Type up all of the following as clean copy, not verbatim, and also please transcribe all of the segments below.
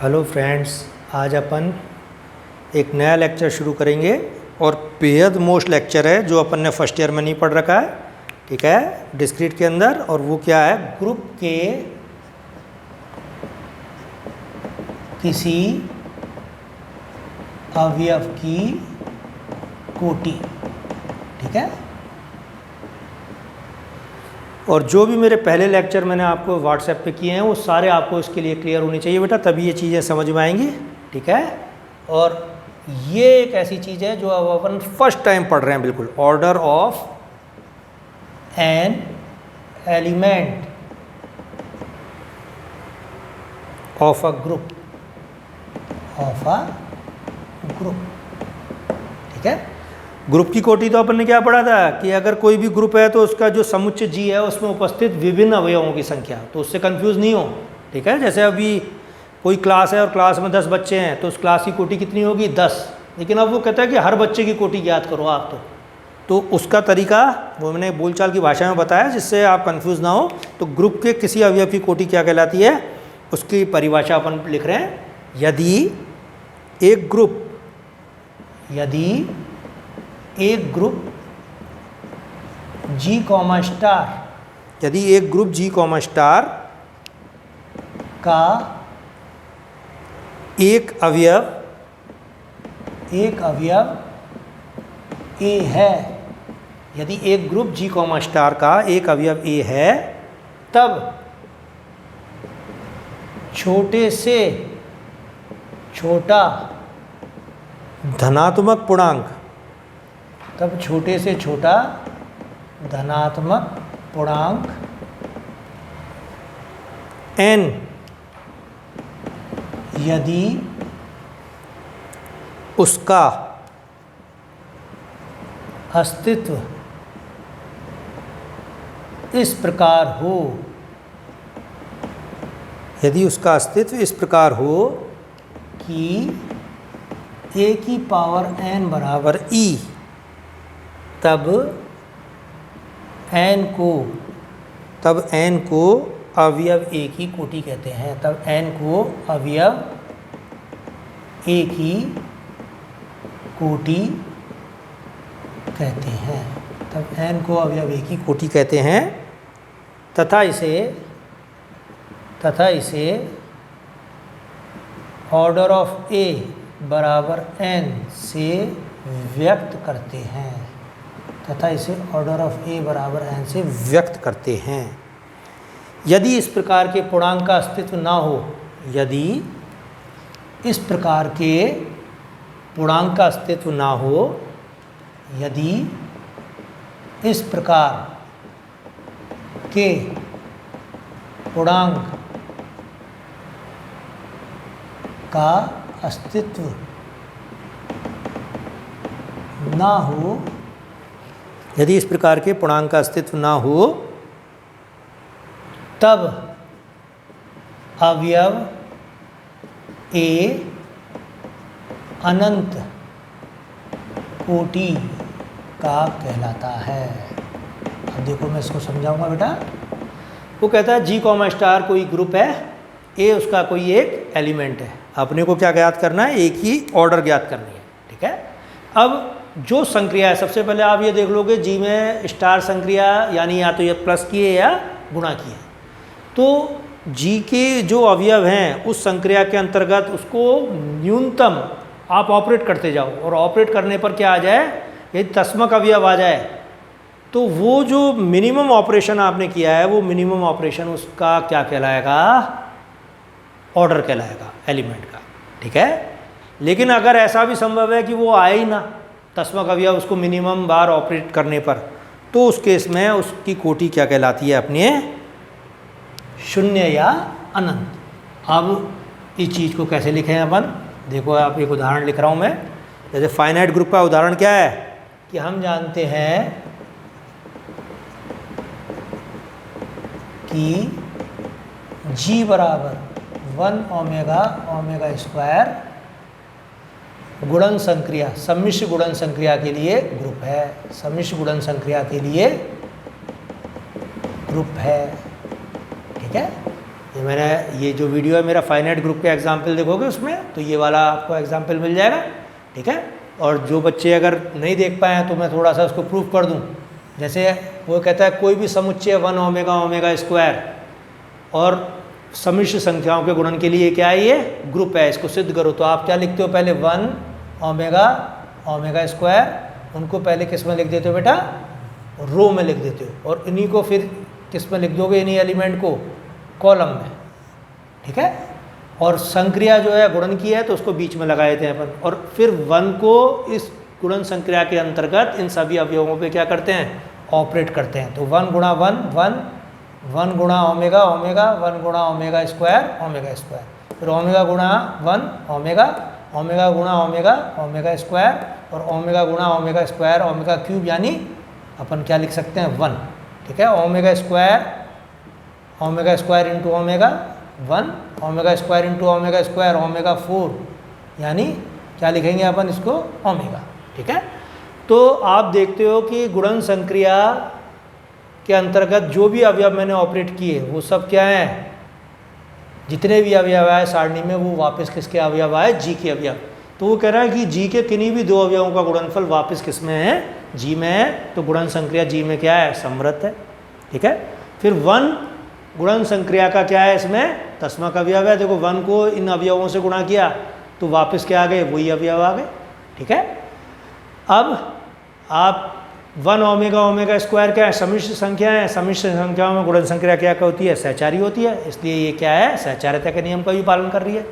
Hello friends, आज अपन एक नया लेक्चर शुरू करेंगे और बेहद मोस्ट लेक्चर है जो अपन ने फर्स्ट ईयर में नहीं पढ़ रखा है। ठीक है, डिस्क्रीट के अंदर। और वो क्या है? ग्रुप के किसी अवयव की कोटि। ठीक है, और जो भी मेरे पहले लेक्चर मैंने आपको व्हाट्सएप पे किए हैं वो सारे आपको इसके लिए क्लियर होनी चाहिए बेटा, तभी ये चीज़ें समझ में आएंगी। ठीक है, और ये एक ऐसी चीज़ है जो अब अपन फर्स्ट टाइम पढ़ रहे हैं। बिल्कुल, order of an element of a group, ठीक है। ग्रुप की कोटि तो अपन ने क्या पढ़ा था कि अगर कोई भी ग्रुप है तो उसका जो समुच्चय जी है उसमें उपस्थित विभिन्न अवयवों की संख्या, तो उससे कंफ्यूज नहीं हो। ठीक है, जैसे अभी कोई क्लास है और क्लास में 10 बच्चे हैं तो उस क्लास की कोटि कितनी होगी? 10। लेकिन अब वो कहता है कि हर बच्चे की कोटि ज्ञात करो आप, तो उसका तरीका वो मैंने बोलचाल की भाषा में बताया जिससे आप कंफ्यूज ना हो। तो ग्रुप के किसी अवयव की कोटि क्या कहलाती है, उसकी परिभाषा अपन लिख रहे हैं। यदि एक ग्रुप G, स्टार, यदि एक ग्रुप G, स्टार का एक अवयव A है, यदि एक ग्रुप G, स्टार का एक अवयव A है, तब छोटे से छोटा धनात्मक पूर्णांक n यदि उसका अस्तित्व इस प्रकार हो, कि a की पावर n बराबर e, तब n को अवयव A की कोटि कहते हैं। तब n को अवयव A की कोटि कहते हैं। तथा इसे ऑर्डर ऑफ A बराबर n से व्यक्त करते हैं। यदि इस प्रकार के पूर्णांक का अस्तित्व ना हो, यदि इस प्रकार के पूर्णांक का अस्तित्व ना हो, तब अवयव A अनंत कोटि का कहलाता है। अब देखो मैं इसको समझाऊंगा बेटा। वो कहता है G, स्टार कोई ग्रुप है, A उसका कोई एक एलिमेंट है। अपने को क्या ज्ञात करना है? एक ही ऑर्डर ज्ञात करनी है। ठीक है, अब जो संक्रिया है, सबसे पहले आप ये देख लोगे G में स्टार संक्रिया यानी या तो ये प्लस की है या गुणा की है। तो G के जो अवयव हैं उस संक्रिया के अंतर्गत उसको न्यूनतम आप ऑपरेट करते जाओ, और ऑपरेट करने पर क्या आ जाए, यदि तस्मक अवयव आ जाए तो वो जो मिनिमम ऑपरेशन आपने किया है वो मिनिमम ऑपरेशन उसका क्या कहलाएगा? ऑर्डर कहलाएगा एलिमेंट का। ठीक है, लेकिन अगर ऐसा भी संभव है कि वो आए ही ना तस्मक अवयव उसको मिनिमम बार ऑपरेट करने पर, तो उस केस में उसकी कोटि क्या कहलाती है अपने? शून्य या अनंत। अब इस चीज़ को कैसे लिखें अपन? देखो, आप एक उदाहरण लिख रहा हूँ मैं। जैसे फाइनाइट ग्रुप का उदाहरण क्या है कि हम जानते हैं कि G बराबर 1 ओमेगा स्क्वायर गुणन संक्रिया, सम्मिश्र गुणन संक्रिया के लिए ग्रुप है, सम्मिश्र गुणन संक्रिया के लिए ग्रुप है। ठीक है, ये मैंने ये जो वीडियो है मेरा फाइनाइट ग्रुप के एग्जाम्पल देखोगे उसमें तो ये वाला आपको एग्जाम्पल मिल जाएगा, ठीक है। और जो बच्चे अगर नहीं देख पाए हैं तो मैं थोड़ा सा उसको प्रूफ कर दूं। जैसे वो कहता है कोई भी समुच्चय 1 ओमेगा ओमेगा स्क्वायर और समिश्र संख्याओं के गुणन के लिए क्या है, ये ग्रुप है, इसको सिद्ध करो। तो आप क्या लिखते हो, पहले 1 ओमेगा ओमेगा स्क्वायर, उनको पहले किस में लिख देते हो बेटा, रो में लिख देते हो, और इन्हीं को फिर किस में लिख दोगे, इन्हीं एलिमेंट को कॉलम में, ठीक है। और संक्रिया जो है गुणन की है तो उसको बीच में लगा देते हैं अपन, और फिर 1 को इस गुणन संक्रिया के अंतर्गत इन सभी अवयवों पे क्या करते हैं, ऑपरेट करते हैं। तो 1 गुणा 1 1, 1 गुणा ओमेगा ओमेगा, 1 गुणा ओमेगा स्क्वायर, फिर ओमेगा गुणा 1 ओमेगा, ओमेगा गुणा ओमेगा ओमेगा स्क्वायर, और ओमेगा गुणा ओमेगा स्क्वायर ओमेगा क्यूब, यानी अपन क्या लिख सकते हैं 1, ठीक है। Omega square into omega 1, omega square into omega square omega 4, यानी क्या लिखेंगे अपन इसको, ओमेगा, ठीक है। तो आप देखते हो कि गुणन संक्रिया के अंतर्गत जो भी अवयव मैंने ऑपरेट किए वो सब क्या हैं, जितने भी अवयव आए सारणी में वो वापस किसके अवयव आए, जी के अवयव। तो वो कह रहा है कि जी के किन्हीं भी 2 अवयवों का गुणनफल वापस किस में है, जी में है। तो गुणन संक्रिया जी में क्या है, समृत है, ठीक है। फिर 1 गुणन संक्रिया का क्या है, इसमें तस्मक अवयव है। देखो 1 को इन अवयवों से गुणा किया तो वापस क्या आ गए, वही अवयव आ गए, ठीक है। अब आप 1 ओमेगा ओमेगा स्क्वायर क्या है, समिश्र संख्या है, समिश्र संख्याओं में गुणन संक्रिया क्या होती है, सहचारी होती है, इसलिए ये क्या है, सहचारिता के नियम का भी पालन कर रही है।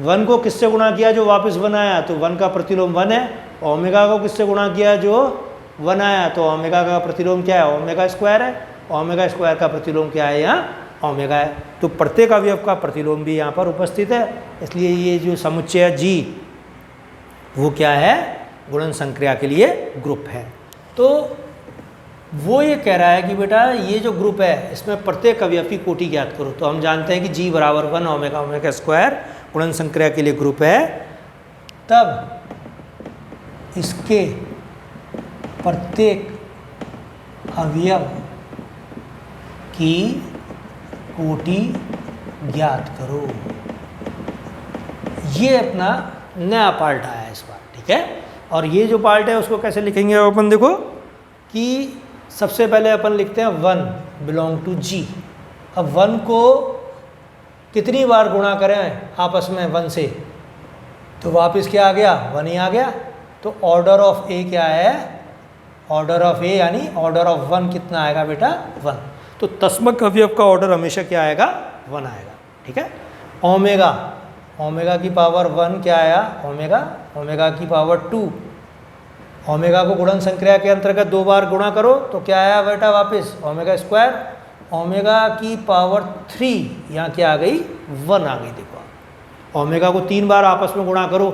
1 को किससे गुणा किया, जो वापस 1 आया, तो 1 का प्रतिलोम 1 है। ओमेगा को किससे गुणा किया, जो 1 आया, तो ओमेगा का प्रतिलोम क्या है, ओमेगा स्क्वायर है। ओमेगा स्क्वायर का प्रतिलोम क्या है, यहाँ ओमेगा है। तो प्रत्येक अवयव का प्रतिलोम भी यहाँ पर उपस्थित है, इसलिए ये जो समुच्चय है जी वो क्या है, गुणन संक्रिया के लिए ग्रुप है। तो वो ये कह रहा है कि बेटा ये जो ग्रुप है इसमें प्रत्येक अवयव की कोटि ज्ञात करो। तो हम जानते हैं कि जी बराबर 1 ओमेगा ओमेगा स्क्वायर गुणन संक्रिया के लिए ग्रुप है, तब इसके प्रत्येक अवयव की कोटि ज्ञात करो। ये अपना नया पार्ट आया है इस बार, ठीक है। और ये जो पार्ट है उसको कैसे लिखेंगे अपन, देखो कि सबसे पहले अपन लिखते हैं 1 बिलोंग टू जी। अब 1 को कितनी बार गुणा करें आपस में 1 से, तो वापस क्या आ गया, 1 ही आ गया। तो ऑर्डर ऑफ ए क्या है, ऑर्डर ऑफ ए यानी ऑर्डर ऑफ 1 कितना आएगा बेटा, 1। तो तस्मक अवयव का ऑर्डर हमेशा क्या आएगा, 1 आएगा, ठीक है। ओमेगा, ओमेगा की पावर 1 क्या आया, ओमेगा, ओमेगा की पावर 2। ओमेगा को गुणन संक्रिया के अंतर्गत 2 बार गुणा करो तो क्या आया बेटा वापस, ओमेगा स्क्वायर। ओमेगा की पावर 3 यहाँ क्या आ गई, 1 आ गई। देखो ओमेगा को 3 बार आपस में गुणा करो,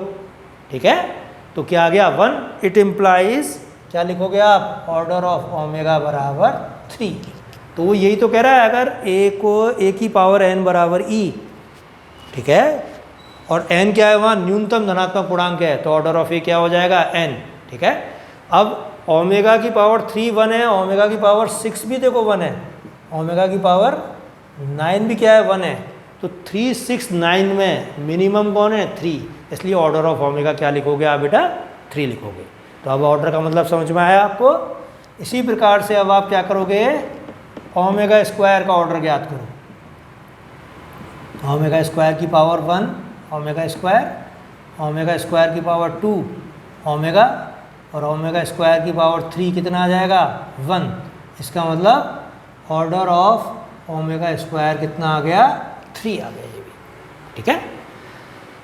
ठीक है, तो क्या आ गया 1। इट इम्प्लाइज क्या लिखोगे आप, ऑर्डर ऑफ ओमेगा बराबर 3। तो वो यही तो कह रहा है, अगर ए की पावर n बराबर e, ठीक है, और n क्या है वहाँ न्यूनतम धनात्मक पूर्णांक है, तो ऑर्डर ऑफ ए क्या हो जाएगा, n, ठीक है। अब ओमेगा की पावर 3 1 है, ओमेगा की पावर 6 भी देखो 1 है, ओमेगा की पावर 9 भी क्या है, 1 है। तो 3 6 9 में मिनिमम कौन है, 3, इसलिए ऑर्डर ऑफ ओमेगा क्या लिखोगे आप बेटा, 3 लिखोगे। तो अब ऑर्डर का मतलब समझ में आया आपको। इसी प्रकार से अब आप क्या करोगे, ओमेगा स्क्वायर का ऑर्डर ज्ञात करो। ओमेगा स्क्वायर की पावर 1 ओमेगा स्क्वायर की पावर 2 ओमेगा, और ओमेगा स्क्वायर की पावर 3 कितना आ जाएगा, 1। इसका मतलब ऑर्डर ऑफ ओमेगा स्क्वायर कितना आ गया, 3 आ गया ये भी, ठीक है।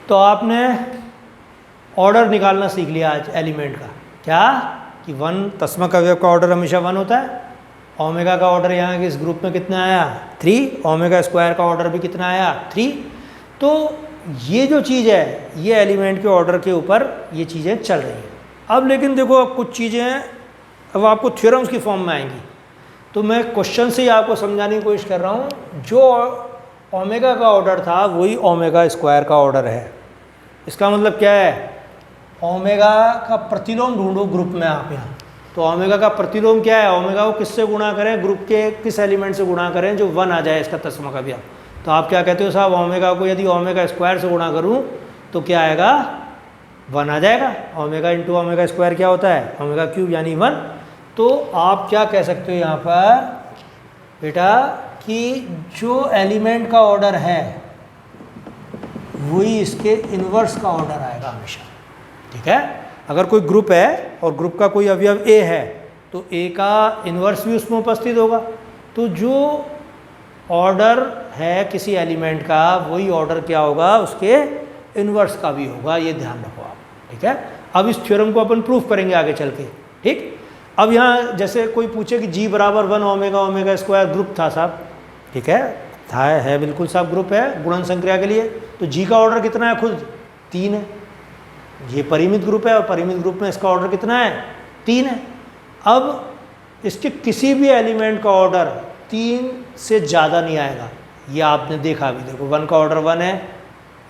तो आपने ऑर्डर निकालना सीख लिया आज एलिमेंट का, क्या कि 1 तस्मक अवयव का ऑर्डर हमेशा 1 होता है। ओमेगा का ऑर्डर यहाँ के इस ग्रुप में कितना आया, 3। ओमेगा स्क्वायर का ऑर्डर भी कितना आया, 3। तो ये जो चीज़ है ये एलिमेंट के ऑर्डर के ऊपर ये चीज़ें चल रही हैं। अब लेकिन देखो अब कुछ चीज़ें अब आपको थ्योरम्स की फॉर्म में आएंगी, तो मैं क्वेश्चन से ही आपको समझाने की कोशिश कर रहा हूँ। जो ओमेगा का ऑर्डर था वही ओमेगा स्क्वायर का ऑर्डर है। इसका मतलब क्या है, ओमेगा का प्रतिलोम ढूंढो ग्रुप में आप यहाँ। तो ओमेगा का प्रतिलोम क्या है, ओमेगा को किससे गुणा करें, ग्रुप के किस एलिमेंट से गुणा करें जो 1 आ जाए इसका तस्मक अवयव। तो आप क्या कहते हो साहब, ओमेगा को यदि ओमेगा स्क्वायर से गुणा करूँ तो क्या आएगा, 1 आ जाएगा। ओमेगा इंटू ओमेगा स्क्वायर क्या होता है, ओमेगा क्यूब यानी 1। तो आप क्या कह सकते हो यहाँ पर बेटा कि जो एलिमेंट का ऑर्डर है वही इसके इन्वर्स का ऑर्डर आएगा हमेशा। ठीक है, अगर कोई ग्रुप है और ग्रुप का कोई अवयव ए है तो ए का इन्वर्स भी उसमें उपस्थित होगा। तो जो ऑर्डर है किसी एलिमेंट का वही ऑर्डर क्या होगा, उसके इन्वर्स का भी होगा, ये ध्यान रखो आप। ठीक है, अब इस थ्योरम को अपन प्रूफ करेंगे आगे चल के। ठीक, अब यहाँ जैसे कोई पूछे कि जी बराबर 1 ओमेगा ओमेगा स्क्वायर ग्रुप था साहब, ठीक है, था है बिल्कुल साहब ग्रुप है गुणन संक्रिया के लिए। तो जी का ऑर्डर कितना है, खुद 3 है। ये परिमित ग्रुप है और परिमित ग्रुप में इसका ऑर्डर कितना है, 3 है। अब इसके किसी भी एलिमेंट का ऑर्डर 3 से ज़्यादा नहीं आएगा, ये आपने देखा अभी। देखो 1 का ऑर्डर 1 है,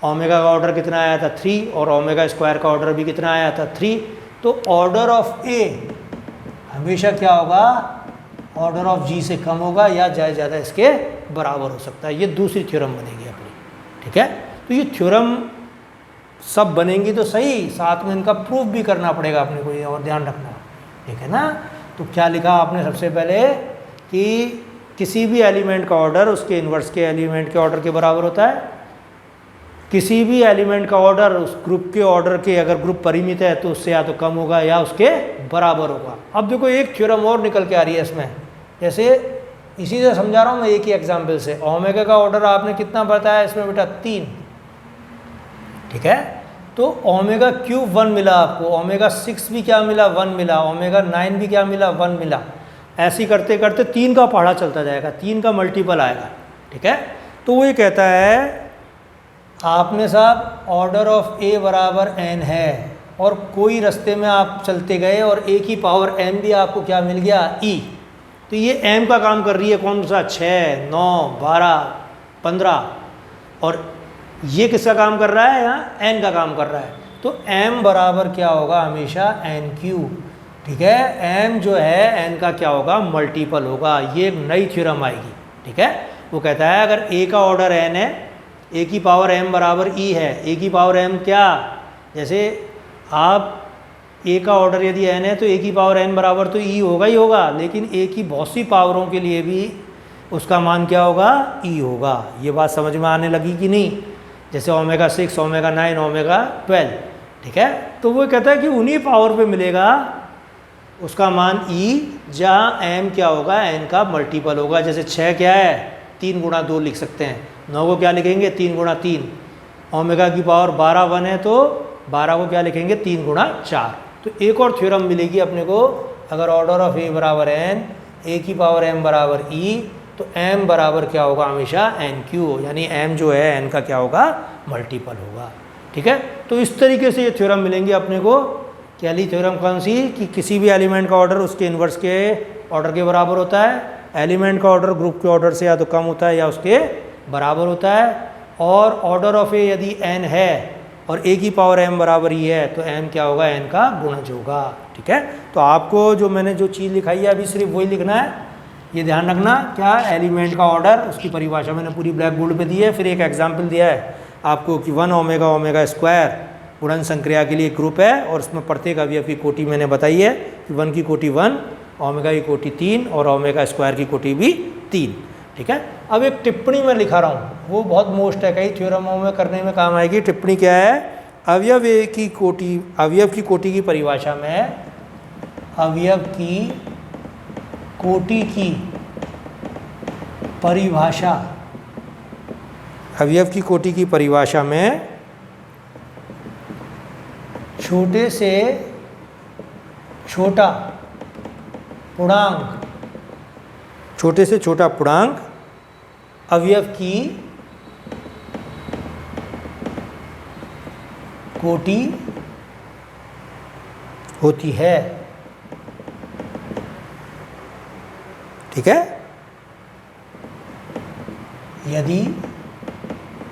ओमेगा का ऑर्डर कितना आया था 3, और ओमेगा स्क्वायर का ऑर्डर भी कितना आया था 3। तो ऑर्डर ऑफ ए हमेशा क्या होगा, ऑर्डर ऑफ जी से कम होगा या ज़्यादा इसके बराबर हो सकता है। ये दूसरी थ्योरम बनेगी अपनी। ठीक है, तो ये थ्योरम सब बनेंगी तो सही, साथ में इनका प्रूफ भी करना पड़ेगा अपने को, ये और ध्यान रखना। ठीक है ना, तो क्या लिखा आपने सबसे पहले कि किसी भी एलिमेंट का ऑर्डर उसके इन्वर्स के एलिमेंट के ऑर्डर के बराबर होता है। किसी भी एलिमेंट का ऑर्डर उस ग्रुप के ऑर्डर के, अगर ग्रुप परिमित है तो उससे या तो कम होगा या उसके बराबर होगा। अब देखो एक थ्योरम और निकल के आ रही है इसमें, जैसे इसी से समझा रहा हूँ मैं एक ही एग्जाम्पल से। ओमेगा का ऑर्डर आपने कितना बताया इसमें बेटा, 3। ठीक है, तो ओमेगा क्यूब 1 मिला आपको, ओमेगा 6 भी क्या मिला, 1 मिला, ओमेगा 9 भी क्या मिला, 1 मिला। ऐसे करते करते 3 का पहाड़ा चलता जाएगा, 3 का मल्टीपल आएगा। ठीक है, तो वो ये कहता है आपने साहब ऑर्डर ऑफ ए बराबर n है और कोई रास्ते में आप चलते गए और ए की पावर m भी आपको क्या मिल गया, e। तो ये m का काम कर रही है, कौन सा, 6, 9, 12, 15, और ये किसका काम कर रहा है, यहाँ n का काम कर रहा है। तो m बराबर क्या होगा, हमेशा n क्यूब। ठीक है, m जो है n का क्या होगा, मल्टीपल होगा। ये एक नई थ्योरम आएगी। ठीक है, वो कहता है अगर a का ऑर्डर n है, a की पावर m बराबर e है। a की पावर m क्या, जैसे आप a का ऑर्डर यदि n है तो a की पावर n बराबर तो e होगा ही होगा, लेकिन a की बहुत सी पावरों के लिए भी उसका मान क्या होगा, e होगा। ये बात समझ में आने लगी कि नहीं, जैसे ओमेगा 6, ओमेगा 9, ओमेगा 12। ठीक है, तो वो कहता है कि उन्हीं पावर पे मिलेगा उसका मान e, जहाँ m क्या होगा, n का मल्टीपल होगा। जैसे 6 क्या है, 3 गुणा 2 लिख सकते हैं, 9 को क्या लिखेंगे, 3 गुणा 3। ओमेगा की पावर 12 1 है तो 12 को क्या लिखेंगे, 3 गुणा 4। तो एक और थ्योरम मिलेगी अपने को, अगर ऑर्डर ऑफ ए बराबर n, a की पावर m बराबर e, तो m बराबर क्या होगा, हमेशा n क्यूब, यानी m जो है n का क्या होगा, मल्टीपल होगा। ठीक है, तो इस तरीके से ये थ्योरम मिलेंगे अपने को। पहली थ्योरम कौन सी, कि किसी भी एलिमेंट का ऑर्डर उसके इन्वर्स के ऑर्डर के बराबर होता है। एलिमेंट का ऑर्डर ग्रुप के ऑर्डर से या तो कम होता है या उसके बराबर होता है। और ऑर्डर ऑफ ए यदि n है और a की पावर m बराबर ही है तो m क्या होगा, n का गुणज होगा। ठीक है, तो आपको जो मैंने जो चीज़ लिखाई है अभी सिर्फ वही लिखना है, ये ध्यान रखना। क्या, एलिमेंट का ऑर्डर, उसकी परिभाषा मैंने पूरी ब्लैक बोर्ड पे दी है। फिर एक एग्जाम्पल दिया है आपको कि 1 ओमेगा ओमेगा स्क्वायर गुणन संक्रिया के लिए ग्रुप है और उसमें प्रत्येक अवयव की कोटि मैंने बताई है कि 1 की कोटि 1, ओमेगा की कोटि 3 और ओमेगा स्क्वायर की कोटि भी 3। ठीक है, अब एक टिप्पणी मैं लिखा रहा हूँ, वो बहुत मोस्ट है, कई थ्योरमों में करने में काम आएगी। टिप्पणी क्या है, अवयव की कोटि की परिभाषा में अवयव की कोटि की परिभाषा, अवयव की कोटि की परिभाषा में छोटे से छोटा पूर्णांक, छोटे से छोटा पूर्णांक अवयव की कोटि होती है। ठीक है, यदि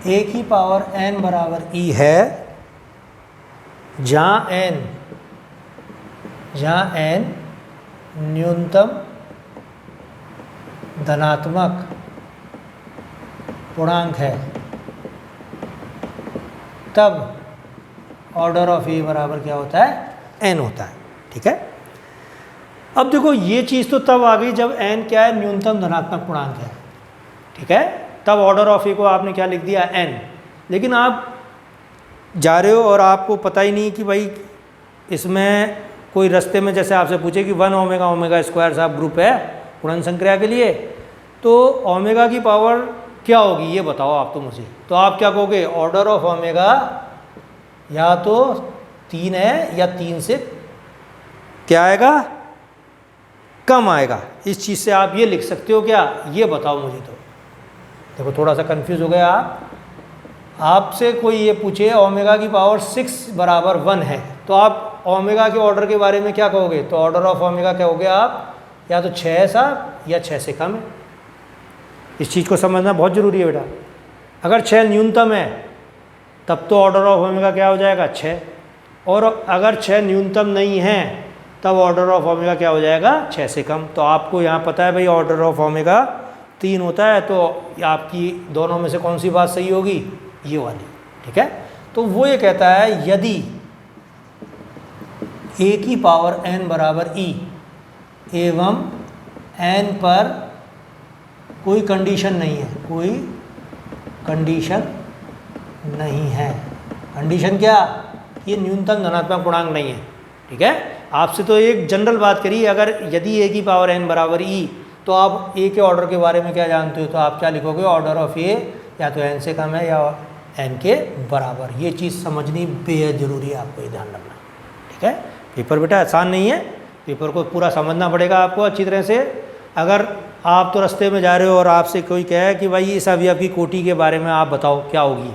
a की पावर n बराबर e है, जहाँ n न्यूनतम धनात्मक पूर्णांक है तब ऑर्डर ऑफ ए बराबर क्या होता है, एन होता है। ठीक है, अब देखो ये चीज़ तो तब आ गई जब एन क्या है, न्यूनतम धनात्मक पूर्णांक है। ठीक है, तब ऑर्डर ऑफ ए को आपने क्या लिख दिया, एन। लेकिन आप जा रहे हो और आपको पता ही नहीं कि भाई इसमें कोई रास्ते में जैसे आपसे पूछे कि 1 ओमेगा ओमेगा स्क्वायर साहब ग्रुप है गुणन संक्रिया के लिए, तो ओमेगा की पावर क्या होगी ये बताओ आप तो मुझे। तो आप क्या कहोगे, ऑर्डर ऑफ ओमेगा या तो 3 है या 3 से क्या आएगा, कम आएगा। इस चीज़ से आप ये लिख सकते हो क्या, ये बताओ मुझे। तो देखो थोड़ा सा कंफ्यूज हो गया आप। आपसे कोई ये पूछे ओमेगा की पावर 6 बराबर 1 है, तो आप ओमेगा के ऑर्डर के बारे में क्या कहोगे, तो ऑर्डर ऑफ ओमेगा क्या होगे आप, या तो 6 है साहब या 6 से कम है। इस चीज़ को समझना बहुत ज़रूरी है बेटा। अगर 6 न्यूनतम है तब तो ऑर्डर ऑफ ओमेगा क्या हो जाएगा, 6। और अगर 6 न्यूनतम नहीं है तब ऑर्डर ऑफ ओमेगा क्या हो जाएगा, 6 से कम। तो आपको यहाँ पता है भाई ऑर्डर ऑफ ओमेगा 3 होता है, तो आपकी दोनों में से कौन सी बात सही होगी, ये वाली। ठीक है, तो वो ये कहता है यदि ए की पावर n बराबर e एवं n पर कोई कंडीशन नहीं है, कोई कंडीशन नहीं है। कंडीशन क्या, ये न्यूनतम धनात्मक पूर्णांक नहीं है। ठीक है, आपसे तो एक जनरल बात करी, अगर यदि ए की पावर n बराबर e, तो आप ए के ऑर्डर के बारे में क्या जानते हो, तो आप क्या लिखोगे, ऑर्डर ऑफ ए या तो n से कम है या n के बराबर। ये चीज़ समझनी बेहद ज़रूरी है, आपको ये ध्यान रखना। ठीक है, पेपर बेटा आसान नहीं है, पेपर को पूरा समझना पड़ेगा आपको अच्छी तरह से। अगर आप तो रास्ते में जा रहे हो और आपसे कोई कहे कि भाई इस अवयव की कोटि के बारे में आप बताओ क्या होगी,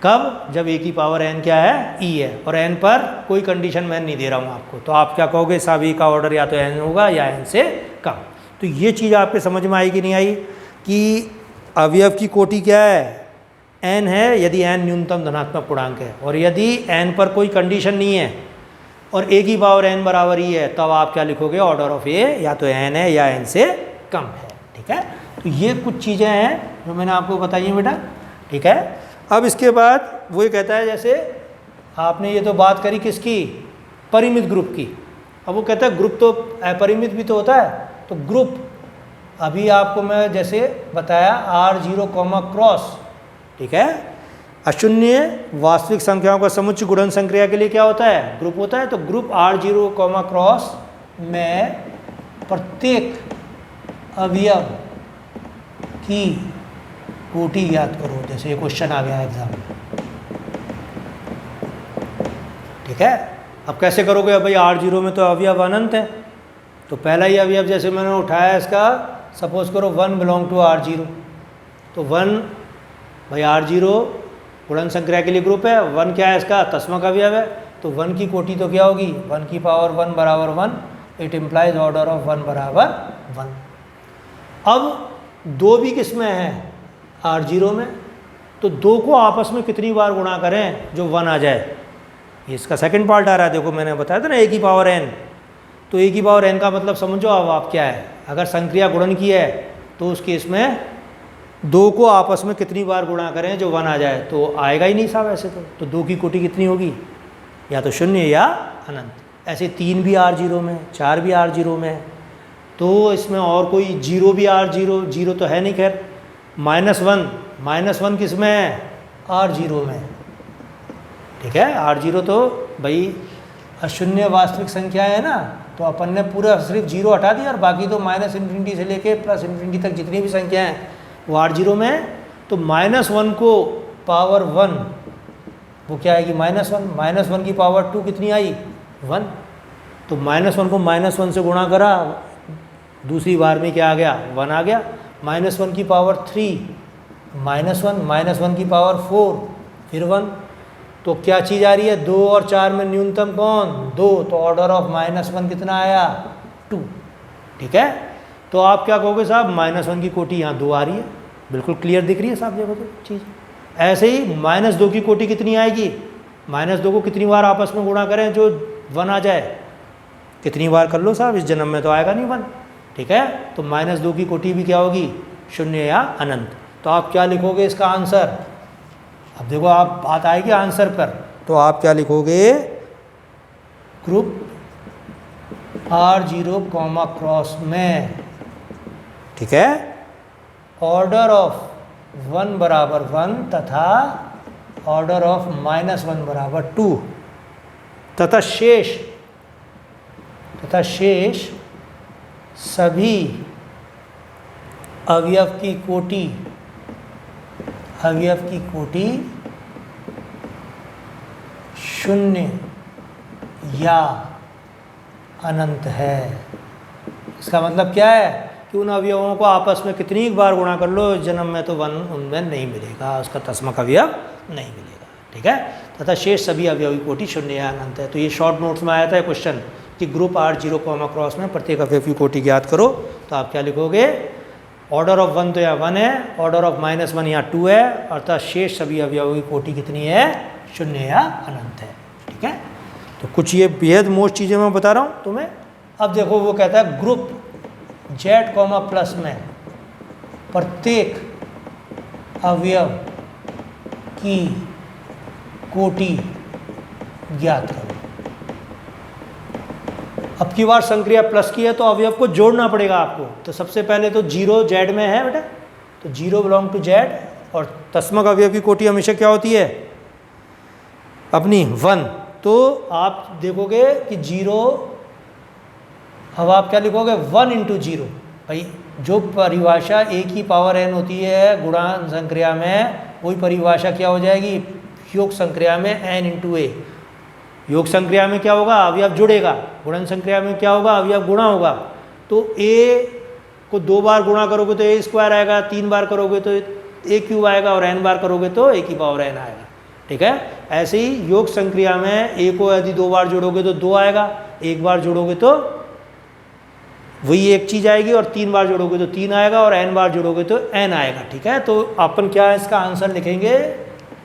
कब, जब ए की पावर n क्या है, e है, और n पर कोई कंडीशन मैं नहीं दे रहा हूँ आपको, तो आप क्या कहोगे, इस अवयव का ऑर्डर या तो n होगा या n से कम। तो ये चीज़ आपके समझ में आई कि नहीं आई, कि अवयव की कोटि क्या है, n है यदि n न्यूनतम धनात्मक पूर्णांक है, और यदि n पर कोई कंडीशन नहीं है और a की पावर n बराबर e है, तब आप क्या लिखोगे, ऑर्डर ऑफ a या तो n है या n से कम है। ठीक है, तो ये कुछ चीज़ें हैं जो मैंने आपको बताई हैं बेटा। ठीक है, अब इसके बाद वो ये कहता है, जैसे आपने ये तो बात करी किसकी, परिमित ग्रुप की। अब वो कहता है ग्रुप तो अपरिमित भी तो होता है, तो ग्रुप अभी आपको मैं जैसे बताया R0 क्रॉस। ठीक है, अशून्य वास्तविक संख्याओं का समुच्चय गुणन संक्रिया के लिए क्या होता है, ग्रुप होता है। तो ग्रुप R0 क्रॉस में प्रत्येक अवयव की कोटि ज्ञात करो, जैसे ये क्वेश्चन आ गया एग्जाम में। ठीक है, अब कैसे करोगे, अब भाई R0 में तो अवयव अनंत है, तो पहला ही अवयव जैसे मैंने उठाया इसका, सपोज करो 1 बिलोंग टू R0, तो 1 भाई R0 गुणन संक्रिया के लिए ग्रुप है, 1 क्या है इसका तस्मक अवयव है, तो 1 की कोटि तो क्या होगी, 1 की पावर 1 बराबर 1, इट इम्प्लाइज ऑर्डर ऑफ 1 बराबर 1। अब 2 भी किस में है, R0 में, तो 2 को आपस में कितनी बार गुणा करें जो 1 आ जाए, इसका सेकंड पार्ट आ रहा है। देखो मैंने बताया था ना a की पावर n, तो a की पावर n का मतलब समझो अब आप क्या है, अगर संक्रिया गुणन की है तो उस केस में 2 को आपस में कितनी बार गुणा करें जो 1 आ जाए, तो आएगा ही नहीं साहब ऐसे तो 2 की कोटि कितनी होगी, या तो 0 या अनंत। ऐसे 3 भी R0 में, 4 भी R0 में, तो इसमें और कोई 0 भी R0 तो है नहीं, खैर -1 किस में है, R0 में। ठीक है, R0 तो भाई अशून्य वास्तविक संख्या है ना, तो अपन ने पूरा सिर्फ 0 हटा दिया और बाकी तो -∞ से लेके +∞ तक जितनी भी संख्या हैं वो R0 में है। तो -1 को पावर 1 वो क्या आएगी, -1 की पावर 2 कितनी आई, 1, तो -1 को -1 से गुणा करा, दूसरी बार में क्या आ गया, 1 आ गया। -1 की पावर 3 -1 की पावर 4 फिर 1, तो क्या चीज़ आ रही है, 2 और 4 में न्यूनतम कौन, 2, तो ऑर्डर ऑफ -1 कितना आया, 2। ठीक है, तो आप क्या कहोगे साहब, -1 की कोटि यहाँ 2 आ रही है, बिल्कुल क्लियर दिख रही है साहब, देखो तो चीज़। ऐसे ही -2 की कोटि कितनी आएगी, -2 को कितनी बार आपस में गुणा करें जो 1 आ जाए, कितनी बार कर लो साहब, इस जन्म में तो आएगा नहीं 1। ठीक है, तो -2 की कोटि भी क्या होगी, 0 या अनंत। तो आप क्या लिखोगे इसका आंसर? अब देखो आप बात आएगी आंसर पर, तो आप क्या लिखोगे? ग्रुप R0 कॉमा क्रॉस में, ठीक है, ऑर्डर ऑफ 1 बराबर 1 तथा ऑर्डर ऑफ -1 बराबर 2 तथा शेष सभी अवयव की कोटि शून्य या अनंत है। इसका मतलब क्या है कि उन अवयवों को आपस में कितनी बार गुणा कर लो, जन्म में तो 1 उनमें नहीं मिलेगा, उसका तस्मक अवयव नहीं मिलेगा, ठीक है। तथा शेष सभी अवयवी कोटि शून्य या अनंत है। तो ये शॉर्ट नोट्स में आया था क्वेश्चन कि ग्रुप R0 कॉमा क्रॉस में प्रत्येक अवयव की कोटि ज्ञात करो। तो आप क्या लिखोगे? ऑर्डर ऑफ 1 तो यहाँ 1 है, ऑर्डर ऑफ -1 यहाँ 2 है, अर्थात शेष सभी अवयवों की कोटि कितनी है? शून्य या अनंत है, ठीक है। तो कुछ ये बेहद मोस्ट चीज़ें मैं बता रहा हूँ तुम्हें। अब देखो वो कहता है ग्रुप Z कॉमा प्लस में प्रत्येक अवयव की कोटि ज्ञात करो। अब की बार संक्रिया प्लस की है तो अवयव को जोड़ना पड़ेगा आपको। तो सबसे पहले तो 0 Z में है बेटा, तो 0 बिलोंग टू Z, और तस्मक अवयव की कोटि हमेशा क्या होती है? अपनी 1। तो आप देखोगे कि 0, अब आप क्या लिखोगे? 1 इंटू 0। भाई जो परिभाषा a की पावर n होती है गुणन संक्रिया में, वही परिभाषा क्या हो जाएगी योग संक्रिया में? n into a। योग संक्रिया में क्या होगा? अवयव जुड़ेगा। गुणन संक्रिया में क्या होगा? अवयव गुणा होगा। तो a को 2 बार गुणा करोगे तो a स्क्वायर आएगा, 3 बार करोगे तो a क्यूब आएगा, और n बार करोगे तो a की पावर n आएगा, ठीक है। ऐसे ही योग संक्रिया में a को यदि 2 बार जोड़ोगे तो 2 आएगा, 1 बार जोड़ोगे तो वही एक चीज़ आएगी, और 3 बार जोड़ोगे तो 3 आएगा, और n बार जोड़ोगे तो n आएगा, ठीक है। तो अपन क्या इसका आंसर लिखेंगे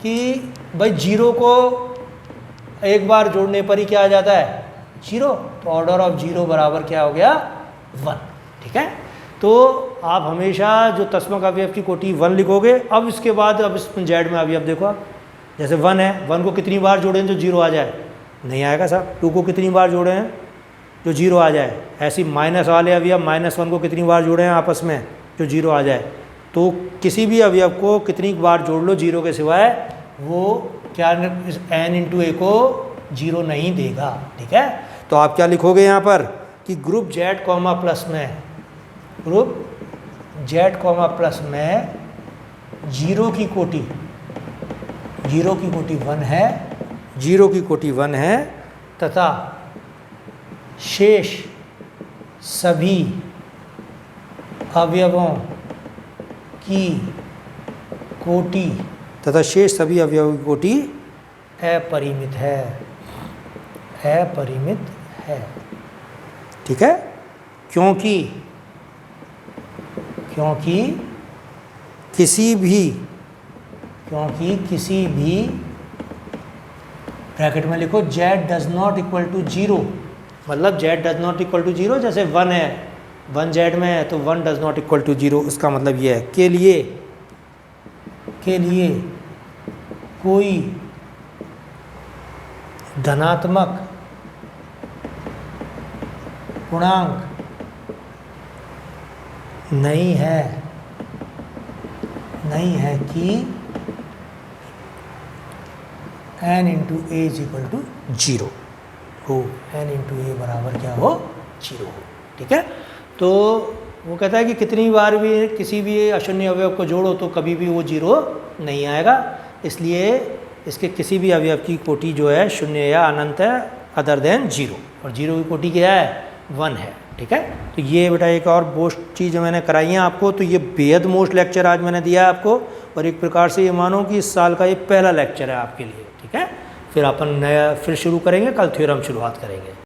कि भाई 0 को 1 बार जोड़ने पर ही क्या आ जाता है? 0। तो ऑर्डर ऑफ 0 बराबर क्या हो गया? 1, ठीक है। तो आप हमेशा जो तस्मक अवयव की कोटि 1 लिखोगे। अब इसके बाद अब इसमें Z में अवयव देखो आप, जैसे 1 है, 1 को कितनी बार जोड़ें तो 0 आ जाए? नहीं आएगा साहब। 2 को कितनी बार जोड़े हैं जो 0 आ जाए? ऐसी माइनस वाले अवयव -1 को कितनी बार जोड़े हैं आपस में जो 0 आ जाए? तो किसी भी अवयव को कितनी बार जोड़ लो 0 के सिवाय, वो क्या n इंटू a को 0 नहीं देगा, ठीक है। तो आप क्या लिखोगे यहाँ पर कि ग्रुप Z कॉमा प्लस में, ग्रुप Z कॉमा प्लस में 0 की कोटि 1 है, 0 की कोटि 1 है, तथा शेष सभी अवयवों की कोटि तथा शेष सभी अवयवों की कोटि अपरिमित है, अपरिमित है, ठीक है। क्योंकि किसी भी ब्रैकेट में लिखो Z does not equal to 0, मतलब Z does not equal to 0, जैसे 1 है, 1 Z में है तो 1 डज नॉट इक्वल टू 0। उसका मतलब ये है के लिए कोई धनात्मक पूर्णांक नहीं है कि n into A is equal to 0 हो, n इंटू ए बराबर क्या हो? 0 हो, ठीक है। तो वो कहता है कि कितनी बार भी किसी भी अशून्य अवयव को जोड़ो तो कभी भी वो 0 नहीं आएगा, इसलिए इसके किसी भी अवयव की कोटि जो है शून्य या अनंत है अदर देन 0, और 0 की कोटि क्या है? 1 है, ठीक है। तो ये बेटा एक और मोस्ट चीज़ मैंने कराई है आपको। तो ये बेहद मोस्ट लेक्चर आज मैंने दिया है आपको, और एक प्रकार से ये मानो कि इस साल का ये पहला लेक्चर है आपके लिए, ठीक है। फिर अपन नया फिर शुरू करेंगे, कल थ्योरम शुरुआत करेंगे।